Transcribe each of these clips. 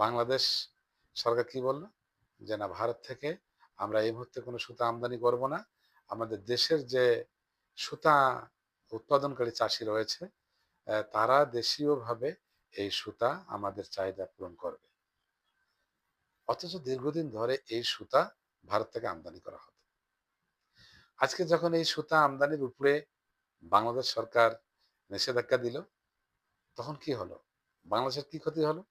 বাংলাদেশ সরকার কি বলল? যে না, ভারত থেকে আমরা এই মুহূর্তে কোনো সুতা আমদানি করব না। আমাদের দেশের যে সুতা উৎপাদনকারী চাষী রয়েছে, তারা দেশীয়ভাবে এই সুতা আমাদের চাহিদা পূরণ করবে। অথচ দীর্ঘদিন ধরে এই সুতা ভারত থেকে আমদানি করা হতো। আজকে যখন এই সুতা আমদানির উপরে বাংলাদেশ সরকার নিষেধাজ্ঞা দিল, তখন কি হলো? বাংলাদেশের কি ক্ষতি হলো?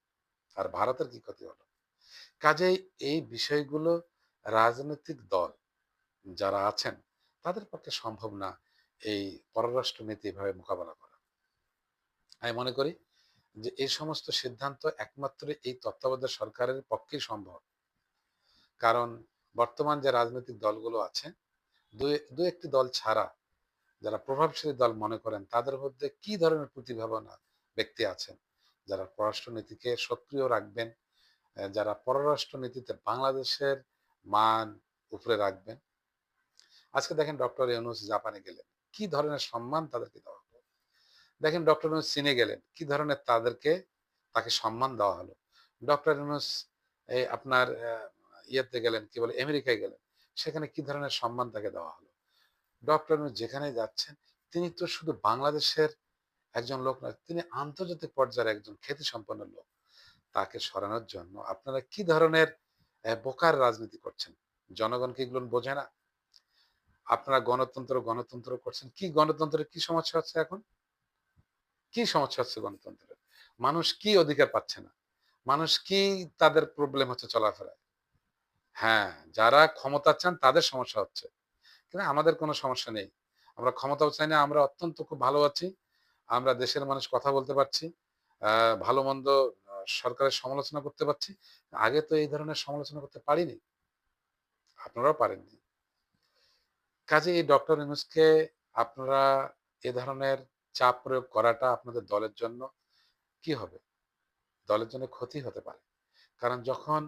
আর ভারতের কি ক্ষতি হলো? কাজেই এই বিষয়গুলো রাজনৈতিক দল যারা আছেন তাদের পক্ষে সম্ভব না এই পররাষ্ট্র নীতি এভাবে মোকাবেলা করা। আমি মনে করি যে এই সমস্ত সিদ্ধান্ত একমাত্র এই তত্ত্বাবধায়ক সরকারের পক্ষেই সম্ভব। কারণ বর্তমান যে রাজনৈতিক দলগুলো আছে, দু একটি দল ছাড়া যারা প্রভাবশালী দল মনে করেন তাদের মধ্যে কি ধরনের প্রতিভাবান ব্যক্তি আছেন যারা পররাষ্ট্রনীতিকে সক্রিয় রাখবেন, যারা পররাষ্ট্রনীতিতে বাংলাদেশের মান উপরে রাখবেন। আজকে দেখেন ডক্টর ইউনূস জাপানে গেলেন, কি ধরনের সম্মান তাদেরকে দেওয়া হলো। দেখেন ডক্টর ইউনূস চীনে গেলেন, কি ধরনের তাকে সম্মান দেওয়া হলো। ডক্টর ইউনূস এই আপনার ইয়েতে গেলেন, কি বলে, আমেরিকায় গেলেন, সেখানে কি ধরনের সম্মান তাকে দেওয়া হলো। ডক্টর ইউনূস যেখানেই যাচ্ছেন, তিনি তো শুধু বাংলাদেশের একজন লোক নয়, তিনি আন্তর্জাতিক পর্যায়ের একজন খ্যাতিসম্পন্ন লোক। তাকে সরানোর জন্য আপনারা কি ধরনের বোকার রাজনীতি করছেন? জনগণ কি এগুলো বোঝে না? আপনারা গণতন্ত্র করছেন। কি গণতন্ত্রের কি সমস্যা হচ্ছে এখন? কি সমস্যা হচ্ছে গণতন্ত্রের? মানুষ কি অধিকার পাচ্ছে না? মানুষ কি তাদের প্রবলেম হচ্ছে চলাফেরায়? হ্যাঁ, যারা ক্ষমতা চান তাদের সমস্যা হচ্ছে। কিন্তু আমাদের কোনো সমস্যা নেই। আমরা ক্ষমতাও চাই না, আমরা অত্যন্ত খুব ভালো আছি। আমরা দেশের মানুষ কথা বলতে পারছি। আ ভালো-মন্দ সরকারের সমালোচনা করতে পারছি। আগে তো এই ধরনের সমালোচনা করতে পারিনি। আপনারাও পারেননি। কাজেই এই ডক্টর ইউনূসকে আপনারা এ ধরনের চাপ প্রয়োগ করাটা আপনাদের দলের জন্য কি হবে? দলের জন্য ক্ষতি হতে পারে। কারণ যখন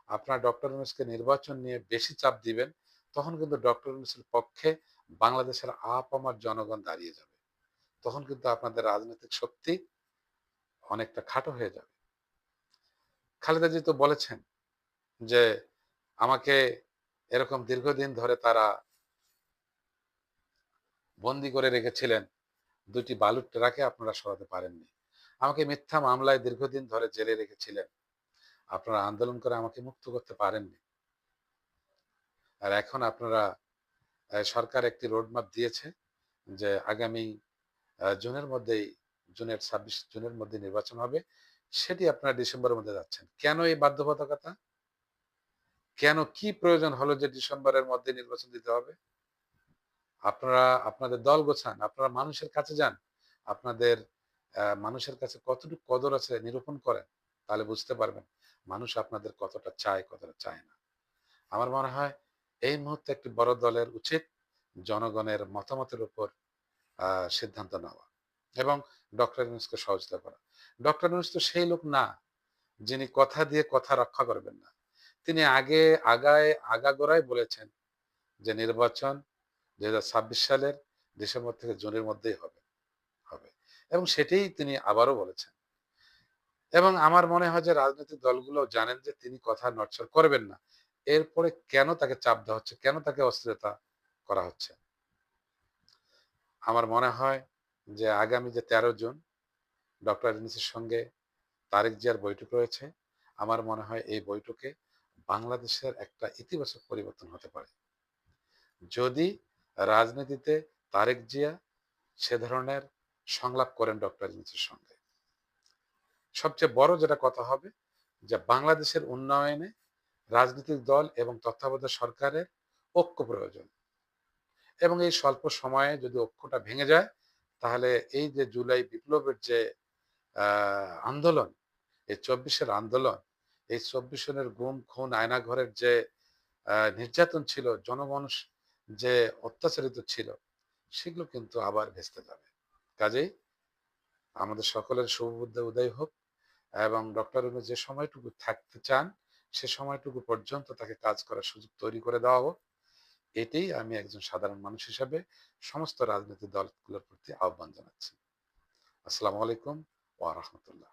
আপনারা ডক্টর ইউনূসকে নির্বাচন নিয়ে বেশি চাপ দিবেন, তখন কিন্তু ডক্টর ইউনূসের পক্ষে বাংলাদেশের আপামর জনগণ দাঁড়িয়ে যাবে। তখন কিন্তু আপনাদের রাজনৈতিক শক্তি অনেকটা খাটো হয়ে যাবে। খালেদা জি তো বলেছেন যে, আমাকে এরকম দীর্ঘদিন ধরে তারা বন্দী করে রেখেছিলেন। ২ টি বালুর ট্রাকে আপনারা সরাতে পারেননি। আমাকে মিথ্যা মামলায় দীর্ঘদিন ধরে জেলে রেখেছিলেন। আপনারা আন্দোলন করে আমাকে মুক্ত করতে পারেননি। আর এখন আপনারা সরকার একটি রোডম্যাপ দিয়েছে যে আগামী জুনের মধ্যেই, জুনের ২৬ জুনের মধ্যে নির্বাচন হবে। সেটি আপনারা ডিসেম্বরের মধ্যে যাচ্ছেন। কেন এই বাধ্যবাধকতা? কেন, কি প্রয়োজন হলো যে ডিসেম্বরের মধ্যে নির্বাচন দিতে হবে? আপনারা আপনাদের দল গোছান, আপনারা মানুষের কাছে যান। আপনাদের মানুষের কাছে কতটুকু কদর আছে নিরূপণ করেন। তাহলে বুঝতে পারবেন মানুষ আপনাদের কতটা চায়, কতটা চায় না। আমার মনে হয় এই মুহূর্তে একটি বড় দলের উচিত জনগণের মতামতের উপর আ সিদ্ধান্ত নেওয়া এবং ডক্টর ইউনূসকে সহযোগিতা করা। ডক্টর ইউনূস তো সেই লোক না, যিনি কথা দিয়ে কথা রক্ষা করবেন না। তিনি আগাগোড়াই বলেছেন যে নির্বাচন ২০২৬ সালের ডিসেম্বর থেকে জুনের মধ্যেই হবে। এবং সেটিই তিনি আবারও বলেছেন। এবং আমার মনে হয় যে রাজনৈতিক দলগুলো জানেন যে তিনি কথা নড়চড় করবেন না। এরপরে কেন তাকে চাপ দেওয়া হচ্ছে? কেন তাকে অস্থিরতা করা হচ্ছে? আমার মনে হয় যে আগামী যে ১৩ জুন ডক্টর ইউনূসের সঙ্গে তারেক জিয়ার বৈঠক রয়েছে। আমার মনে হয় এই বৈঠকে বাংলাদেশের একটা ইতিবাচক পরিবর্তন হতে পারে। যদি রাজনীতিতে তারেক জিয়া সে ধরনের সংলাপ করেন ডক্টর ইউনূসের সঙ্গে। সবচেয়ে বড় যেটা কথা হবে যে বাংলাদেশের উন্নয়নে রাজনৈতিক দল এবং তত্ত্বাবধায়ক সরকারের ঐক্য প্রয়োজন। এবং এই স্বল্প সময়ে যদি ঐক্যটা ভেঙে যায়, তাহলে এই যে জুলাই বিপ্লবের যে আ আন্দোলন, এই ২৪ আন্দোলন, এই ২৪ সনের গুম, খুন, আয়নাঘরের যে নির্যাতন ছিল, জনমানুষ যে অত্যাচারিত ছিল, সেগুলো কিন্তু আবার ভেস্তে যাবে। কাজেই আমাদের সকলের শুভবুদ্ধি উদয় হোক এবং ডক্টর ইউনূস যে সময়টুকু থাকতে চান, সে সময়টুকু পর্যন্ত তাকে কাজ করার সুযোগ তৈরি করে দেওয়া হোক। এটাই আমি একজন সাধারণ মানুষ হিসাবে সমস্ত রাজনৈতিক দলগুলোর প্রতি আহ্বান জানাচ্ছি। আসসালামু আলাইকুম ওয়া রাহমাতুল্লাহ।